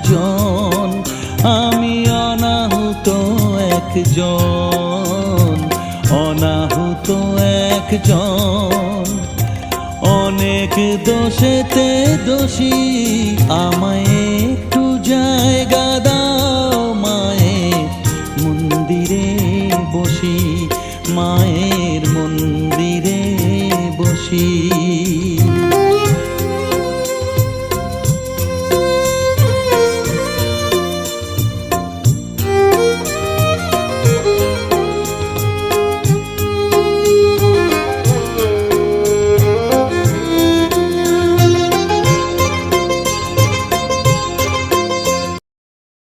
একজন, আমি অনাহুত একজন, অনাহুত একজন। অনেক দোষেতে দোষী, আমায় একটু